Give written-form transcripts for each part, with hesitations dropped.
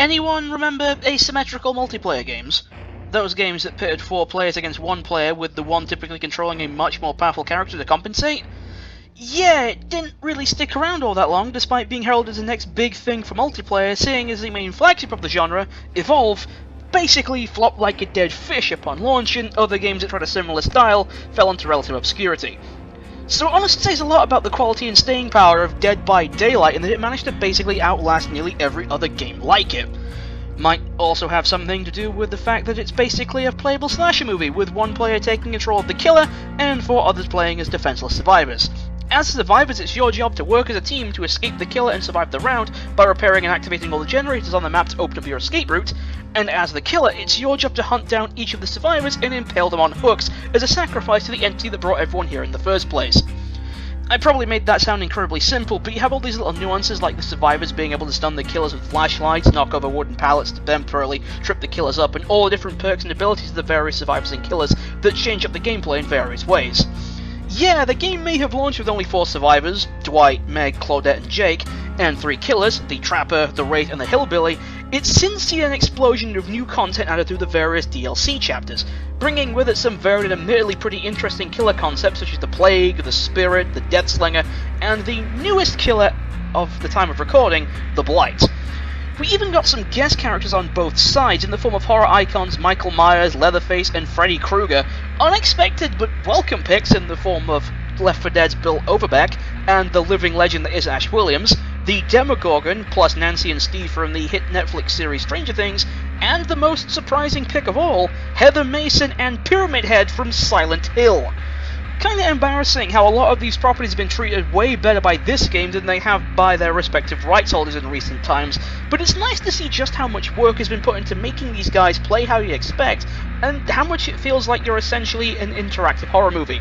Anyone remember asymmetrical multiplayer games? Those games that pitted 4 players against 1 player, with the one typically controlling a much more powerful character to compensate? Yeah, it didn't really stick around all that long, despite being heralded as the next big thing for multiplayer, seeing as the main flagship of the genre, Evolve, basically flopped like a dead fish upon launch, and other games that tried a similar style fell into relative obscurity. So it honestly says a lot about the quality and staying power of Dead by Daylight in that it managed to basically outlast nearly every other game like it. Might also have something to do with the fact that it's basically a playable slasher movie, with 1 player taking control of the killer and 4 others playing as defenseless survivors. As survivors, it's your job to work as a team to escape the killer and survive the round by repairing and activating all the generators on the map to open up your escape route, and as the killer, it's your job to hunt down each of the survivors and impale them on hooks as a sacrifice to the entity that brought everyone here in the first place. I probably made that sound incredibly simple, but you have all these little nuances like the survivors being able to stun the killers with flashlights, knock over wooden pallets to temporarily trip the killers up, and all the different perks and abilities of the various survivors and killers that change up the gameplay in various ways. Yeah, the game may have launched with only 4 survivors, Dwight, Meg, Claudette, and Jake, and 3 killers, the Trapper, the Wraith, and the Hillbilly. It's since seen an explosion of new content added through the various DLC chapters, bringing with it some varied and admittedly pretty interesting killer concepts such as the Plague, the Spirit, the Deathslinger, and the newest killer of the time of recording, the Blight. We even got some guest characters on both sides in the form of horror icons Michael Myers, Leatherface, and Freddy Krueger, unexpected but welcome picks in the form of Left 4 Dead's Bill Overbeck, and the living legend that is Ash Williams, the Demogorgon, plus Nancy and Steve from the hit Netflix series Stranger Things, and the most surprising pick of all, Heather Mason and Pyramid Head from Silent Hill. Kinda embarrassing how a lot of these properties have been treated way better by this game than they have by their respective rights holders in recent times, but it's nice to see just how much work has been put into making these guys play how you expect, and how much it feels like you're essentially an interactive horror movie.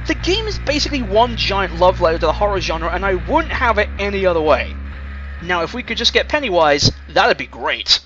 The game is basically one giant love letter to the horror genre, and I wouldn't have it any other way. Now, if we could just get Pennywise, that'd be great.